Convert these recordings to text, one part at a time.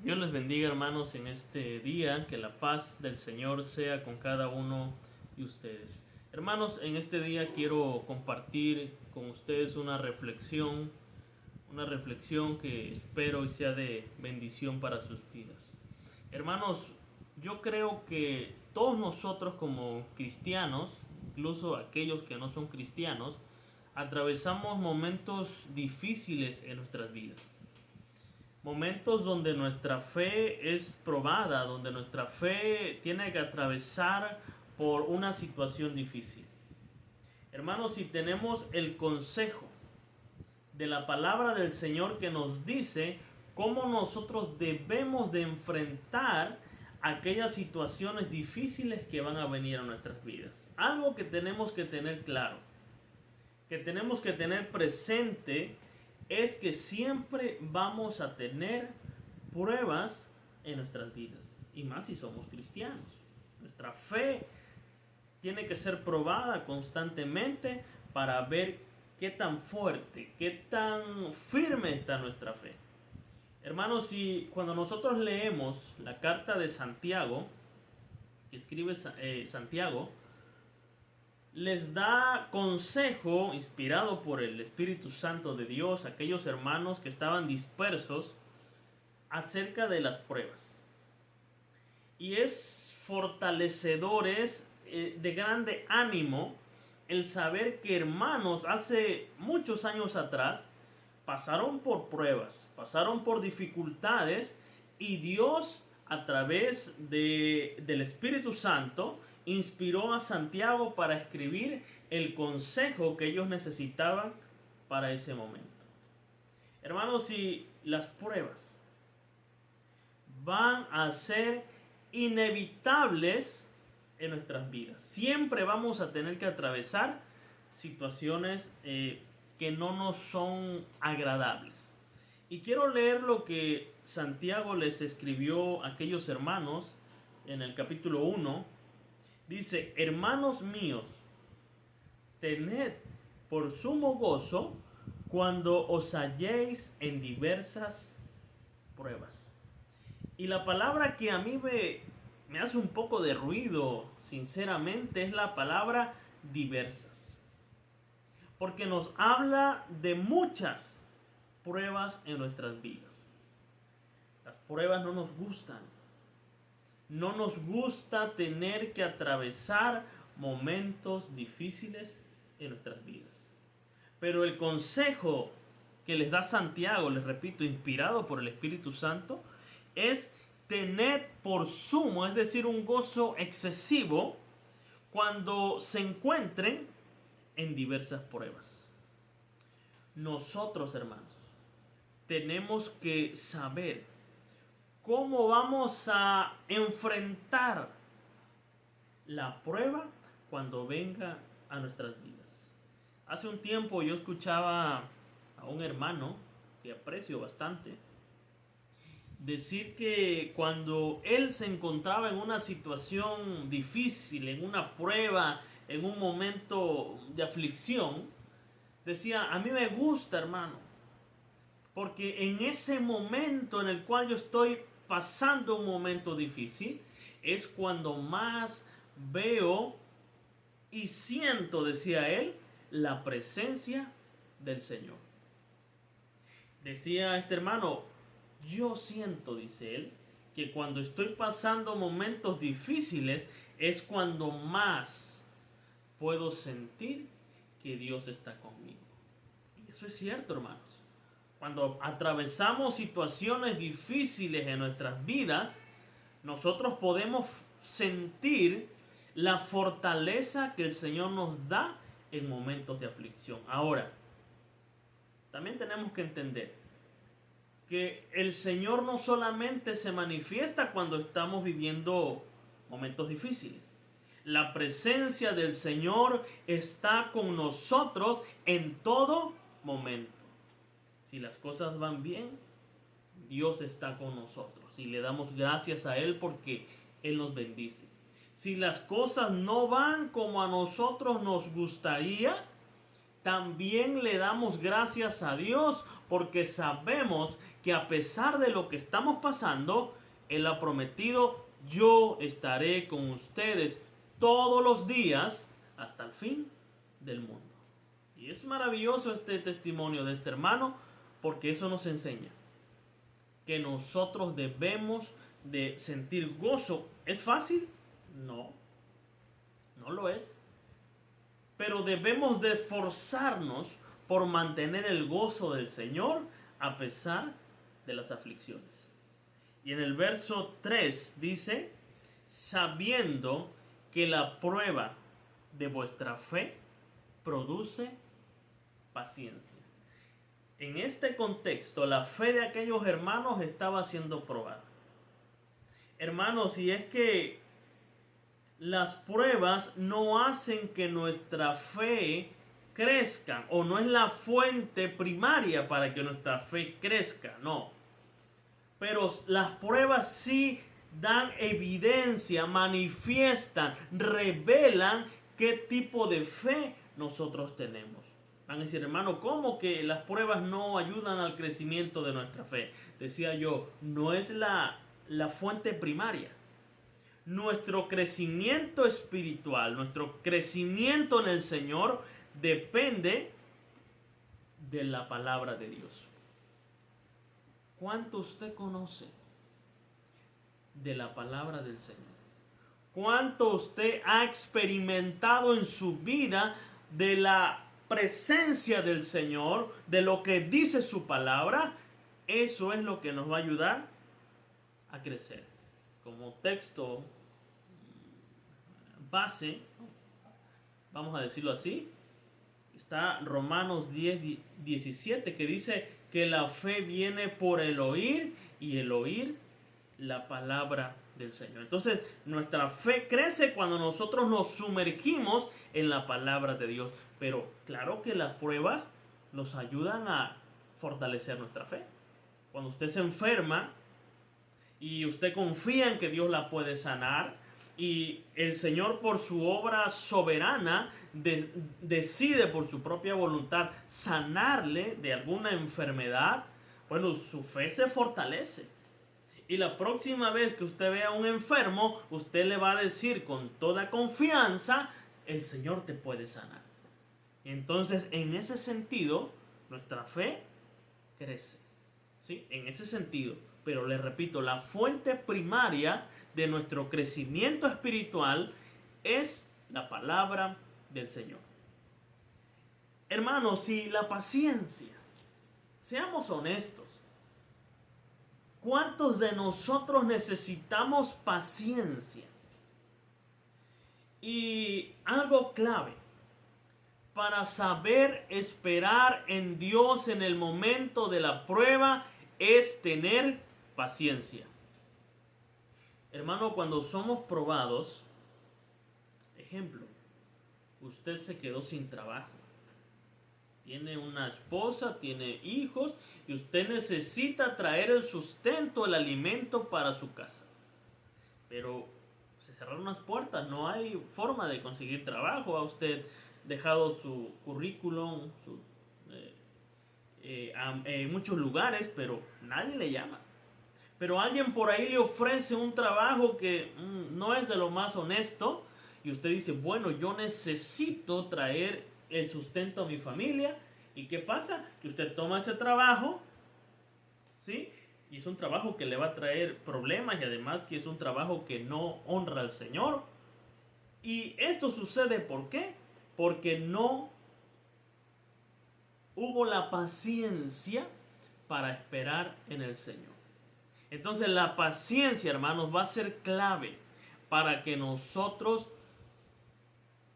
Dios les bendiga, hermanos, en este día, que la paz del Señor sea con cada uno de ustedes. Hermanos, en este día quiero compartir con ustedes una reflexión que espero y sea de bendición para sus vidas. Hermanos, yo creo que todos nosotros como cristianos, incluso aquellos que no son cristianos, atravesamos momentos difíciles en nuestras vidas. Momentos donde nuestra fe es probada, donde nuestra fe tiene que atravesar por una situación difícil. Hermanos, si tenemos el consejo de la palabra del Señor que nos dice cómo nosotros debemos de enfrentar aquellas situaciones difíciles que van a venir a nuestras vidas. Algo que tenemos que tener claro, que tenemos que tener presente, es que siempre vamos a tener pruebas en nuestras vidas, y más si somos cristianos. Nuestra fe tiene que ser probada constantemente para ver qué tan fuerte, qué tan firme está nuestra fe. Hermanos, si cuando nosotros leemos la carta de Santiago, que escribe Santiago, les da consejo inspirado por el Espíritu Santo de Dios a aquellos hermanos que estaban dispersos acerca de las pruebas. Y es fortalecedor, es de grande ánimo el saber que hermanos hace muchos años atrás pasaron por pruebas, pasaron por dificultades, y Dios a través del Espíritu Santo inspiró a Santiago para escribir el consejo que ellos necesitaban para ese momento. Hermanos, si las pruebas van a ser inevitables en nuestras vidas, siempre vamos a tener que atravesar situaciones que no nos son agradables. Y quiero leer lo que Santiago les escribió a aquellos hermanos en el capítulo 1. Dice: hermanos míos, tened por sumo gozo cuando os halléis en diversas pruebas. Y la palabra que a mí me hace un poco de ruido, sinceramente, es la palabra diversas. Porque nos habla de muchas pruebas en nuestras vidas. Las pruebas no nos gustan. No nos gusta tener que atravesar momentos difíciles en nuestras vidas. Pero el consejo que les da Santiago, les repito, inspirado por el Espíritu Santo, es tener por sumo, es decir, un gozo excesivo, cuando se encuentren en diversas pruebas. Nosotros, hermanos, tenemos que saber cómo vamos a enfrentar la prueba cuando venga a nuestras vidas. Hace un tiempo yo escuchaba a un hermano que aprecio bastante decir que cuando él se encontraba en una situación difícil, en una prueba, en un momento de aflicción, decía: a mí me gusta, hermano, porque en ese momento en el cual yo estoy pasando un momento difícil, es cuando más veo y siento, decía él, la presencia del Señor. Decía este hermano: yo siento, dice él, que cuando estoy pasando momentos difíciles es cuando más puedo sentir que Dios está conmigo. Y eso es cierto, hermanos. Cuando atravesamos situaciones difíciles en nuestras vidas, nosotros podemos sentir la fortaleza que el Señor nos da en momentos de aflicción. Ahora, también tenemos que entender que el Señor no solamente se manifiesta cuando estamos viviendo momentos difíciles. La presencia del Señor está con nosotros en todo momento. Si las cosas van bien, Dios está con nosotros y le damos gracias a Él porque Él nos bendice. Si las cosas no van como a nosotros nos gustaría, también le damos gracias a Dios porque sabemos que a pesar de lo que estamos pasando, Él ha prometido: yo estaré con ustedes todos los días hasta el fin del mundo. Y es maravilloso este testimonio de este hermano, porque eso nos enseña que nosotros debemos de sentir gozo. ¿Es fácil? No, no lo es. Pero debemos de esforzarnos por mantener el gozo del Señor a pesar de las aflicciones. Y en el verso 3 dice: sabiendo que la prueba de vuestra fe produce paciencia. En este contexto, la fe de aquellos hermanos estaba siendo probada. Hermanos, y es que las pruebas no hacen que nuestra fe crezca, o no es la fuente primaria para que nuestra fe crezca, no. Pero las pruebas sí dan evidencia, manifiestan, revelan qué tipo de fe nosotros tenemos. Van a decir: hermano, ¿cómo que las pruebas no ayudan al crecimiento de nuestra fe? Decía yo, no es la fuente primaria. Nuestro crecimiento espiritual, nuestro crecimiento en el Señor depende de la palabra de Dios. ¿Cuánto usted conoce de la palabra del Señor? ¿Cuánto usted ha experimentado en su vida de la presencia del Señor, de lo que dice su palabra? Eso es lo que nos va a ayudar a crecer. Como texto base, vamos a decirlo así, está Romanos 10:17, que dice que la fe viene por el oír, y el oír la palabra del Señor. Entonces, nuestra fe crece cuando nosotros nos sumergimos en la palabra de Dios. Pero claro que las pruebas nos ayudan a fortalecer nuestra fe. Cuando usted se enferma y usted confía en que Dios la puede sanar, y el Señor, por su obra soberana, decide por su propia voluntad sanarle de alguna enfermedad, bueno, su fe se fortalece. Y la próxima vez que usted vea a un enfermo, usted le va a decir con toda confianza: el Señor te puede sanar. Entonces, en ese sentido, nuestra fe crece, ¿sí? En ese sentido. Pero le repito, la fuente primaria de nuestro crecimiento espiritual es la palabra del Señor. Hermanos, y la paciencia, seamos honestos, ¿cuántos de nosotros necesitamos paciencia? Y algo clave para saber esperar en Dios en el momento de la prueba es tener paciencia. Hermano, cuando somos probados, ejemplo, usted se quedó sin trabajo, tiene una esposa, tiene hijos, y usted necesita traer el sustento, el alimento para su casa. Pero se cerraron las puertas, no hay forma de conseguir trabajo. Ha usted dejado su currículum en muchos lugares, pero nadie le llama. Pero alguien por ahí le ofrece un trabajo que no es de lo más honesto, y usted dice: bueno, yo necesito traer el sustento a mi familia. ¿Y qué pasa? Que usted toma ese trabajo, ¿sí? Y es un trabajo que le va a traer problemas, y además que es un trabajo que no honra al Señor. Y esto sucede, ¿por qué? Porque no hubo la paciencia para esperar en el Señor. Entonces, la paciencia, hermanos, va a ser clave para que nosotros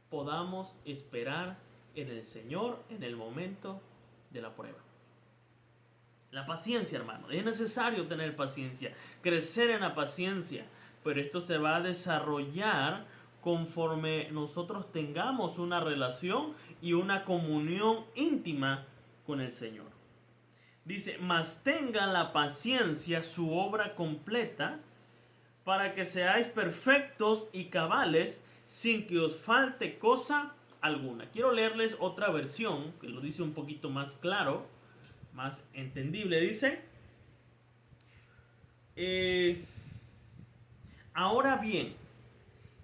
podamos esperar en el Señor en el momento de la prueba. La paciencia, hermanos, es necesario tener paciencia, crecer en la paciencia, pero esto se va a desarrollar conforme nosotros tengamos una relación y una comunión íntima con el Señor. Dice: mas tenga la paciencia su obra completa, para que seáis perfectos y cabales, sin que os falte cosa alguna. Quiero leerles otra versión que lo dice un poquito más claro, más entendible. Dice: Eh, Ahora bien,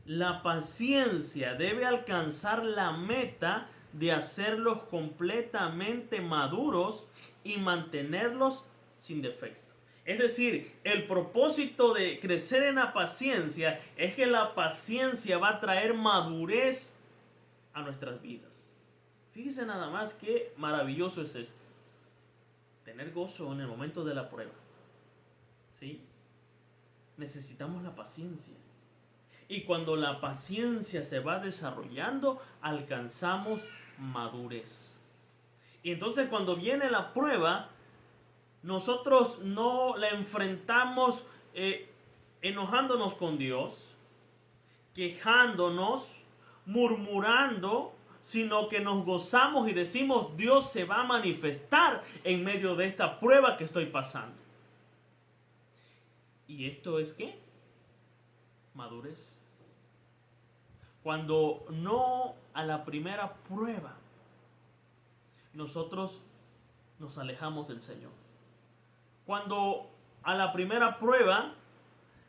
la paciencia debe alcanzar la meta de hacerlos completamente maduros y mantenerlos sin defecto. Es decir, el propósito de crecer en la paciencia es que la paciencia va a traer madurez a nuestras vidas. Fíjese nada más qué maravilloso es esto. Tener gozo en el momento de la prueba. ¿Sí? Necesitamos la paciencia. Y cuando la paciencia se va desarrollando, alcanzamos madurez. Y entonces cuando viene la prueba, nosotros no la enfrentamos enojándonos con Dios, quejándonos, murmurando, sino que nos gozamos y decimos, Dios se va a manifestar en medio de esta prueba que estoy pasando. ¿Y esto es qué? Madurez. Cuando no a la primera prueba, nosotros nos alejamos del Señor. Cuando a la primera prueba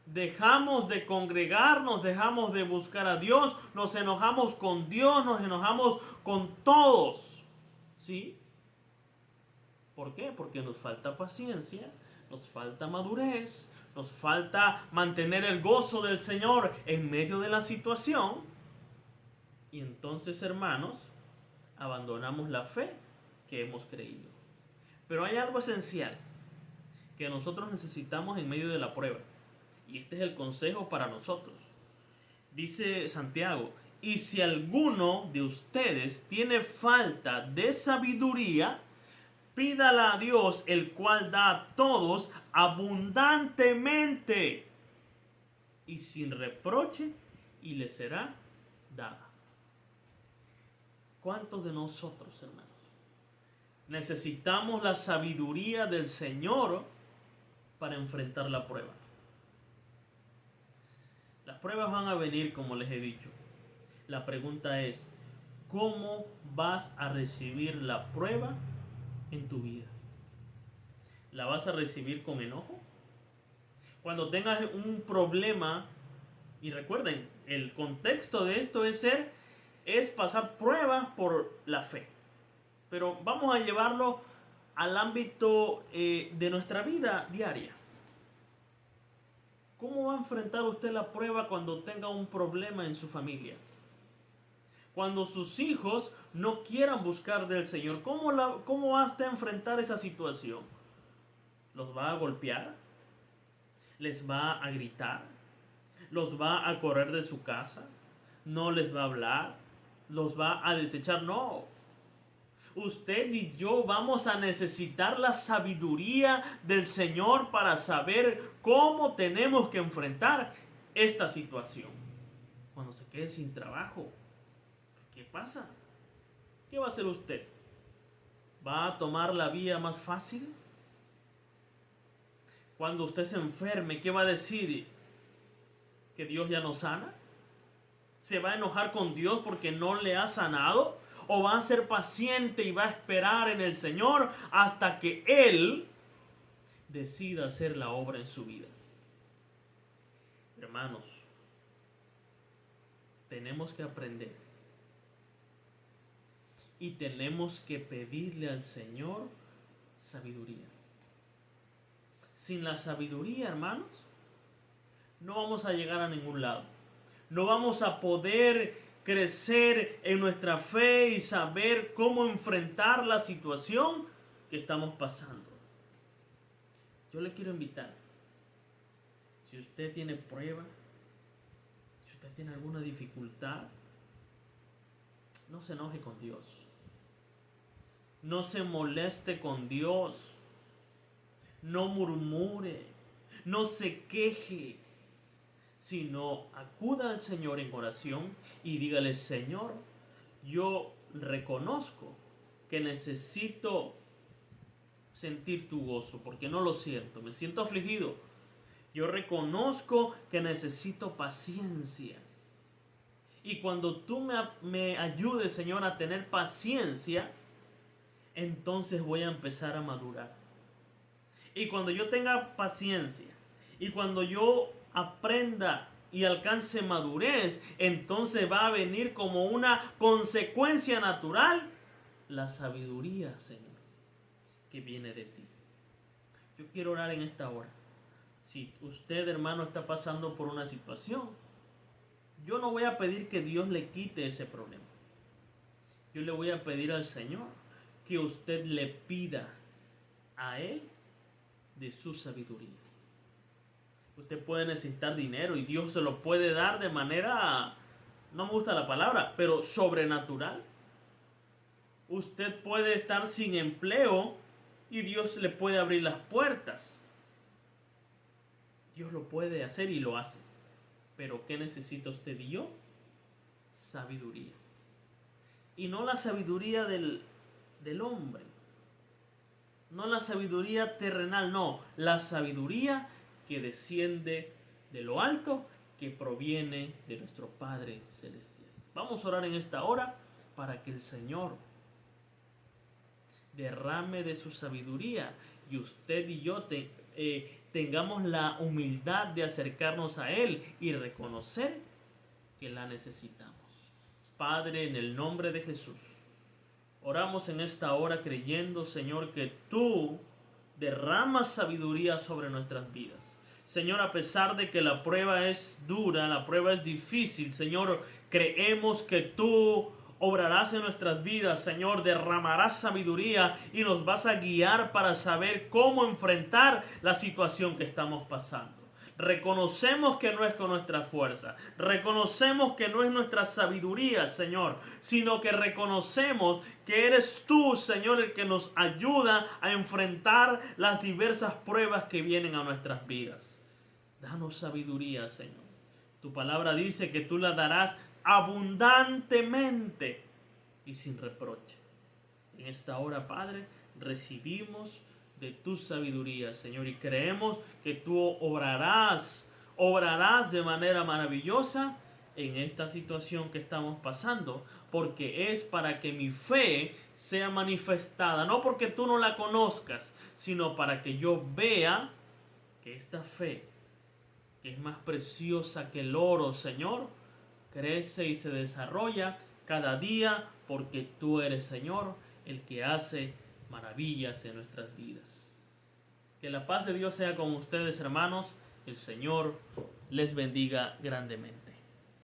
dejamos de congregarnos, dejamos de buscar a Dios, nos enojamos con Dios, nos enojamos con todos. ¿Sí? ¿Por qué? Porque nos falta paciencia, nos falta madurez, nos falta mantener el gozo del Señor en medio de la situación. Y entonces, hermanos, abandonamos la fe que hemos creído. Pero hay algo esencial que nosotros necesitamos en medio de la prueba. Y este es el consejo para nosotros. Dice Santiago, y si alguno de ustedes tiene falta de sabiduría, pídala a Dios, el cual da a todos abundantemente y sin reproche, y le será dada. ¿Cuántos de nosotros, hermanos, necesitamos la sabiduría del Señor para enfrentar la prueba? Las pruebas van a venir, como les he dicho. La pregunta es, ¿cómo vas a recibir la prueba en tu vida? ¿La vas a recibir con enojo? Cuando tengas un problema, y recuerden, el contexto de esto es pasar pruebas por la fe. Pero vamos a llevarlo al ámbito de nuestra vida diaria. ¿Cómo va a enfrentar usted la prueba cuando tenga un problema en su familia? Cuando sus hijos no quieran buscar del Señor, ¿cómo va usted a enfrentar esa situación? ¿Los va a golpear? ¿Les va a gritar? ¿Los va a correr de su casa? ¿No les va a hablar? ¿Los va a desechar? No. Usted y yo vamos a necesitar la sabiduría del Señor para saber cómo tenemos que enfrentar esta situación. Cuando se quede sin trabajo, ¿qué pasa? ¿Qué va a hacer usted? ¿Va a tomar la vía más fácil? Cuando usted se enferme, ¿qué va a decir? ¿Que Dios ya no sana? ¿Se va a enojar con Dios porque no le ha sanado? ¿O va a ser paciente y va a esperar en el Señor hasta que Él decida hacer la obra en su vida? Hermanos, tenemos que aprender y tenemos que pedirle al Señor sabiduría. Sin la sabiduría, hermanos, no vamos a llegar a ningún lado. No vamos a poder crecer en nuestra fe y saber cómo enfrentar la situación que estamos pasando. Yo le quiero invitar, si usted tiene prueba, si usted tiene alguna dificultad, no se enoje con Dios. No se moleste con Dios. No murmure. No se queje. Sino acuda al Señor en oración y dígale: Señor, yo reconozco que necesito sentir tu gozo, porque no lo siento, me siento afligido. Yo reconozco que necesito paciencia. Y cuando tú me ayudes, Señor, a tener paciencia, entonces voy a empezar a madurar. Y cuando yo tenga paciencia Y cuando yo aprenda y alcance madurez, entonces va a venir como una consecuencia natural la sabiduría, Señor, que viene de ti. Yo quiero orar en esta hora. Si usted, hermano, está pasando por una situación, yo no voy a pedir que Dios le quite ese problema. Yo le voy a pedir al Señor que usted le pida a Él de su sabiduría. Usted puede necesitar dinero y Dios se lo puede dar de manera, no me gusta la palabra, pero sobrenatural. Usted puede estar sin empleo y Dios le puede abrir las puertas. Dios lo puede hacer y lo hace. Pero ¿qué necesita usted y yo? Sabiduría. Y no la sabiduría del hombre. No la sabiduría terrenal, no. La sabiduría que desciende de lo alto, que proviene de nuestro Padre Celestial. Vamos a orar en esta hora para que el Señor derrame de su sabiduría y usted y yo tengamos la humildad de acercarnos a Él y reconocer que la necesitamos. Padre, en el nombre de Jesús, oramos en esta hora creyendo, Señor, que tú derramas sabiduría sobre nuestras vidas. Señor, a pesar de que la prueba es dura, la prueba es difícil, Señor, creemos que tú obrarás en nuestras vidas, Señor, derramarás sabiduría y nos vas a guiar para saber cómo enfrentar la situación que estamos pasando. Reconocemos que no es con nuestra fuerza, reconocemos que no es nuestra sabiduría, Señor, sino que reconocemos que eres tú, Señor, el que nos ayuda a enfrentar las diversas pruebas que vienen a nuestras vidas. Danos sabiduría, Señor. Tu palabra dice que tú la darás abundantemente y sin reproche. En esta hora, Padre, recibimos de tu sabiduría, Señor, y creemos que tú obrarás de manera maravillosa en esta situación que estamos pasando, porque es para que mi fe sea manifestada, no porque tú no la conozcas, sino para que yo vea que esta fe, que es más preciosa que el oro, Señor, crece y se desarrolla cada día, porque tú eres, Señor, el que hace maravillas en nuestras vidas. Que la paz de Dios sea con ustedes, hermanos. El Señor les bendiga grandemente.